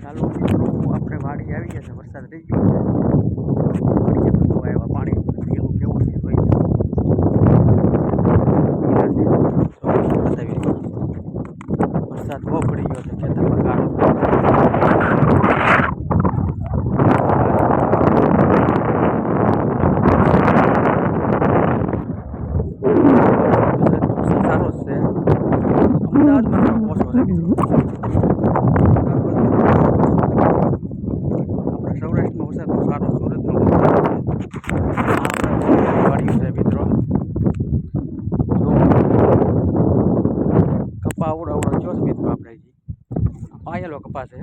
ચાલો મિત્રો આપણે વાડી આવી ગયા છે. વરસાદ થઈ ગયો છે. વાડીએ બધું આવ્યા પાણી કેવું કેવું છે જોઈ વરસાદ બહુ પડી ગયો છે ખેતરમાં કાળો સારો જ છે. અમદાવાદમાં ઓછો છે મિત્રો. સૌરાષ્ટ્રમાં વરસાદ બહુ સારો સુરતમાં વાળ્યું છે મિત્રો. કપા આવડો જો મિત્રો આપણે પાયેલો કપા છે.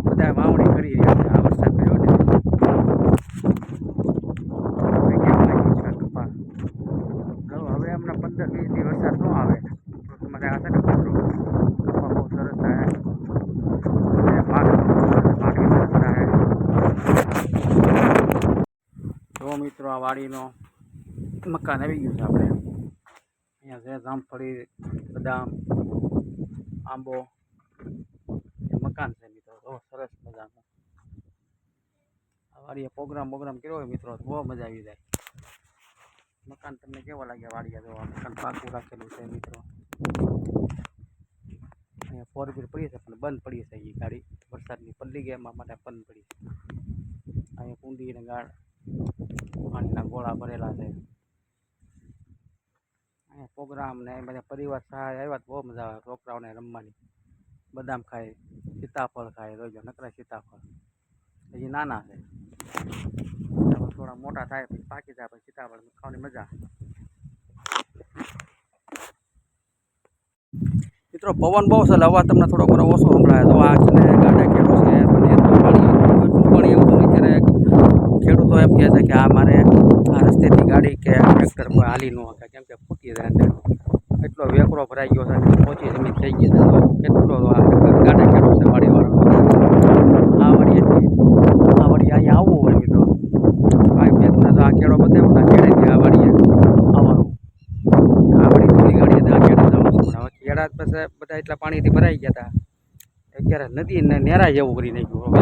બધા વાવણી કરી રહ્યા છે. આ વરસાદ થયો ને કેવું લાગ્યું છે કપા. હવે હમણાં 15-20 દી વરસાદ ન આવે તો તમારે આ છે ને મિત્રો કપા બહુ સરસ થાય. જો મિત્રો આ વાડીનો મકાન આવી ગયું છે. આપણે અહીંયા છે જામફળી, બદામ, આંબો એ મકાન છે મિત્રો. બહુ સરસ મજાનું આ વાડીએ પ્રોગ્રામ કર્યો હોય મિત્રો તો બહુ મજા આવી જાય. મકાન તમને કેવા લાગ્યા વાડીએ? તો આ મકાન પાકું રાખેલું છે મિત્રો. અહીંયા 4 વ્હીલ પડી છે પણ બંધ પડી છે. એ ગાડી વરસાદની પલ્લી ગઈ એમાં માટે બંધ પડી છે. અહીંયા કુંડી ને ગાળ પાણીના ગોળા ભરેલા છે. અહીંયા પ્રોગ્રામ ને બધા પરિવાર સહાય આવ્યા તો બહુ મજા આવે છોકરાઓને રમવાની. બદામ ખાય, સીતાફળ ખાય. રોજો નકરા સીતાફળ હજી નાના છે. થોડા મોટા થાય પછી પાકી જાય પછી સીતાફળ ખાવાની મજા. મિત્રો પવન બહુ છે. અવાજ તમને થોડો ઘણો ઓછો સંભળાય. તો આ છે ને ગાડા કેળો છે પણ એટલું પાણી એવું નહીં ત્યારે ખેડૂતો એમ કહે છે કે આ મારે આ રસ્તેથી ગાડી કે ટ્રેક્ટર કોઈ હાલી ન શકે કેમ કે ફૂટી જાય. એટલો વેકરો ભરાઈ ગયો છે. ઓછી જમીન થઈ ગઈ છે. તો કેટલો ગાડા કેળો છે વાડીવાળો. આ વાડી અહીંયા આવવું હોય મિત્રો ભાઈ તો આ કેળો બતાવ્યો ને કેળેથી આ વાડીએ આવવાનું. આ વાડી થોડી ગાડીએ આ કેળે જવાનું. પણ હવે કેળા પછી બધા એટલા પાણીથી ભરાઈ ગયા હતા. અત્યારે નદી ને નેરા જેવું કરી નાખ્યું.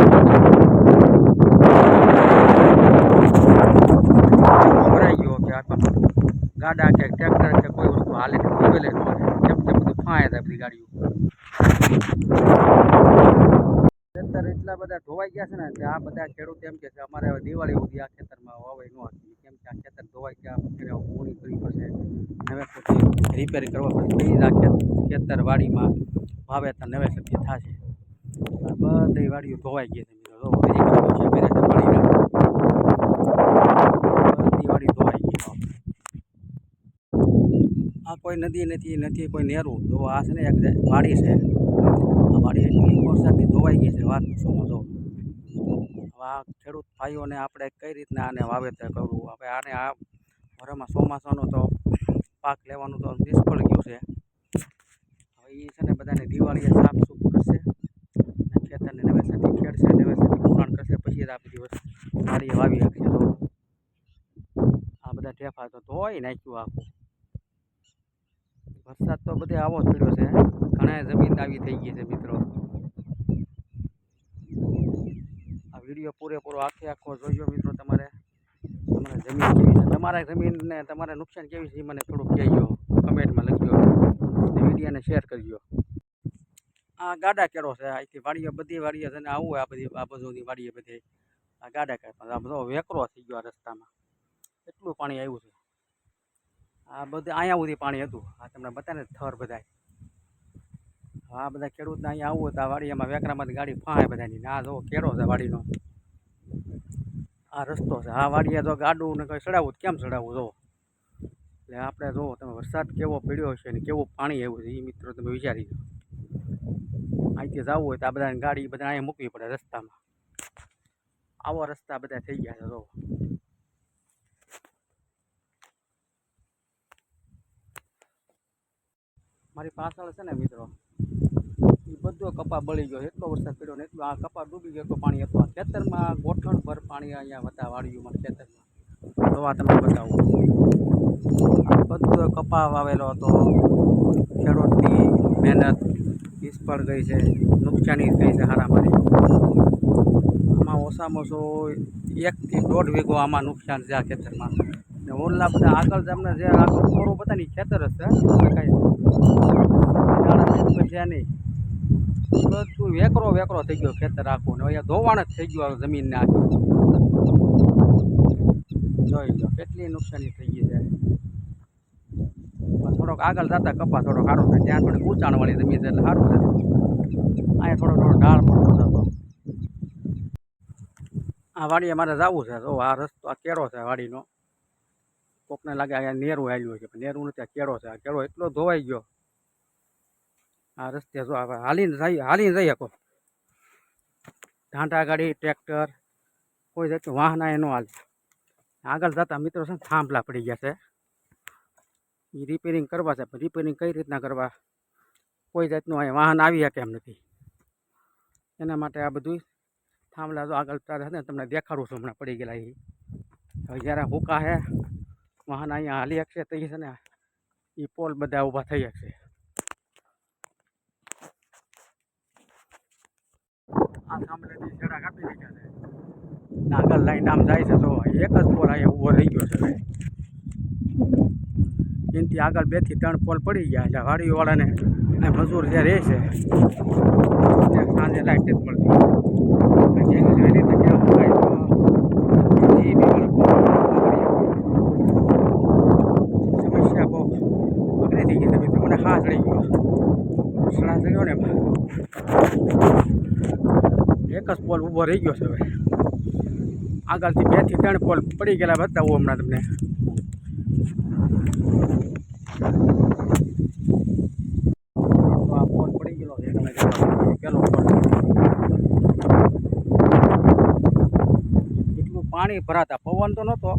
ભરાઈ ગયો કે ગાડા કે ટ્રેક્ટર કે કોઈ વસ્તુ હાલે બોલે કેમ કે બધું ફાય થાય બધી ગાડીઓ. ખેતર એટલા બધા ધોવાઈ ગયા છે ને કે આ બધા ખેડૂત એમ કે અમારે હવે દિવાળી સુધી આ ખેતરમાં વાવાઈ ન હતી. કેમ કે આ ખેતર ધોવાઈ ગયા પછી પૂરી કરવી પડશે. નવે પછી રિપેરિંગ કરવા પડશે. પછી આ ખેતર વાડીમાં વાવેતર નવેસરથી થશે. બધી વાડીઓ ધોવાઈ ગઈ છે મિત્રો. બધી વાડી ધોવાઈ ગઈ. આ કોઈ નદી નથી કોઈ નેરું. તો આ છે ને એક વાડી છે. આ વાડી એટલી વરસાદની ધોવાઈ ગઈ છે વાત શું જો. આ ખેડૂત ભાઈઓને આપણે કઈ રીતના આને વાવેતર કરવું. હવે આને આ વરમાં ચોમાસાનો તો પાક લેવાનું તો નિષ્ફળ ગયું છે. હવે એ છે ને બધાને દિવાળીએ સાફ સૂફ કરશે અને ખેતરને નવેસરથી ખેડશે, નવેસરથી પુરાણ કરશે પછી આ બધી વસ્તુ વાડીએ વાવી શકશે. તો આ બધા ઠેફા તો ધોઈ નાખ્યું આખું. વરસાદ તો બધે આવો જ પડ્યો છે. ઘણા જમીન આવી થઈ ગઈ છે મિત્રો. આ વિડીયો પૂરેપૂરો આખો જોજો મિત્રો. તમારે જમીન કેવી છે, તમારા જમીનને તમારે નુકસાન કેવી છે એ મને થોડુંક કહેજો, કમેન્ટમાં લખજો. વિડીયોને શેર કરજો. આ ગાડા કેળો છે. અહીંથી વાડીએ બધી વાડીએ છે ને આવું હોય આ બધું વાડીએ બધે આ ગાડા કેળો. આ બધો વેકરો થઈ ગયો આ રસ્તામાં. એટલું પાણી આવ્યું છે. આ બધે અહીંયા સુધી પાણી હતું. આ તમને બતાવે થર બધાય. આ બધા ખેડૂતને અહીંયા આવવું હોય તો આ વાડીમાં વેકરામાંથી ગાડી ફાંય બધાની. આ જો કેળો છે વાડીનો. આ રસ્તો છે. આ વાડીએ તો ગાડું ને કંઈ ચડાવવું કેમ ચડાવવું જો. એટલે આપણે જો તમે વરસાદ કેવો પડ્યો છે ને કેવું પાણી આવ્યું છે એ મિત્રો તમે વિચારી લો. અહીંથી જવું હોય તો આ બધાની ગાડી બધા અહીંયા મૂકવી પડે રસ્તામાં. આવો રસ્તા બધા થઈ ગયા છે જો. મારી પાછળ છે ને મિત્રો એ બધો કપા બળી ગયો. એટલો વરસાદ પડ્યો ને એટલો આ કપા ડૂબી ગયો. એટલું પાણી હતું આ ખેતરમાં. ગોઠણભર પાણી અહીંયા હતા વાડીઓમાં ખેતરમાં. તો આ તમને બતાવું. બધો કપા વાવેલો હતો. ખેડૂતની મહેનત નિષ્ફળ ગઈ છે. નુકસાન નુકસાની થઈ છે હારા મારી. આમાં ઓછામાં ઓછું 1 થી 1.5 વીઘો આમાં નુકસાન છે આ ખેતરમાં. ને ઓલા બધા આગળ તમને જે આગળ કોરું બધાની ખેતર જ છે, કાંઈ છે નહીં. બધું વેકરો થઈ ગયો ખેતર આખું, ને અહીંયા ધોવાણ જ થઈ ગયું જમીનને આખી. જોઈ લો કેટલી નુકસાની થઈ ગઈ છે. થોડોક આગળ જતા કપા થોડો સારો થાય, ત્યાં થોડી ઊંચાણવાળી જમીન છે એટલે સારું છે. અહીંયા થોડો ઢાળ પડતો થતો. આ વાડીએ મારે જવું છે. તો આ રસ્તો આ કેળો છે વાડીનો. કોકને લાગે અહીંયા નેરું હાલ્યું છે, પણ નેરું નથી, આ કેળો છે. આ કેળો એટલો ધોવાઈ ગયો. આ રસ્તે જો હાલીને જઈ શકો. ઢાંટા ગાડી, ટ્રેક્ટર, કોઈ જાતનું વાહન એ ન હાલે. આગળ જતા મિત્રો છે ને થાંભલા પડી ગયા છે, એ રિપેરિંગ કરવા છે. પણ રિપેરિંગ કઈ રીતના કરવા, કોઈ જાતનું અહીંયા વાહન આવી શકે એમ નથી. એના માટે આ બધું થાંભલા જો આગળ તારે છે ને તમને દેખાડું છું હમણાં પડી ગયેલા. એ હવે જ્યારે હુકા છે વાહન અહીંયા હાલી શકશે તો એ છે ને એ પોલ બધા ઊભા થઈ શકશે. આ થાંભલેથી છેડા કાપી નાખ્યા છે, આગળ લાઈન આમ જાય છે. તો એક જ પોલ અહીંયા ઊભો રહી ગયો છે. એનાથી આગળ 2 થી 3 પોલ પડી ગયા. એટલે વાડીઓવાળાને મજૂર જે રહે છે સાંજે લાઈટ નથી મળતી. જેની વહેલી તકે સમસ્યા બહુ અઘરી થઈ ગઈ છે મિત્રો. મને હા ચડી ગયો, સડા ચડ્યો ને એમાં એક જ પોલ ઊભો રહી ગયો છે. હવે આગળથી 2 થી 3 પોલ પડી ગયેલા બતાવું હમણાં તમને. આ પોલ પડી ગયેલો છે, તમે પેલો પોલ. એટલું પાણી ભરાતા, પવન તો નહોતો,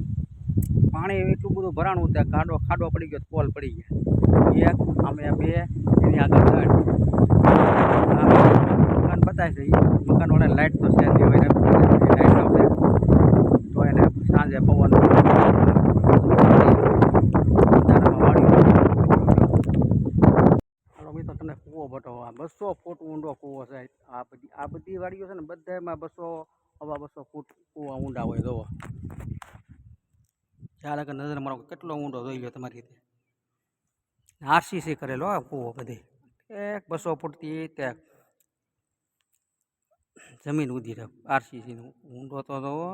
પાણી એટલું બધું ભરાણું ત્યાં ખાડો પડી ગયો, પોલ પડી ગયા. 1 અમે 2 એની આગળ 3. મકાન બતાવે છે, મકાનવાળા લાઇટ તો છે નહીં, હોય લાઇટ આવશે તો એને સાંજે પવન મિત્રો તમને કૂવો બતાવો. આ 200 ફૂટ ઊંડો કૂવો છે. આ બધી વાડીઓ છે ને બધામાં 200 ફૂટ કૂવા ઊંડા હોય. જોવો ચાલ આગળ નજર મારો કેટલો ઊંડો જોઈ લો તમારી રીતે. આરસીસી કરેલો આ કૂવો બધી 200 ફૂટથી ત્યાં જમીન ઉધી રહે. આરસીસી ઊંડો તો જોવો.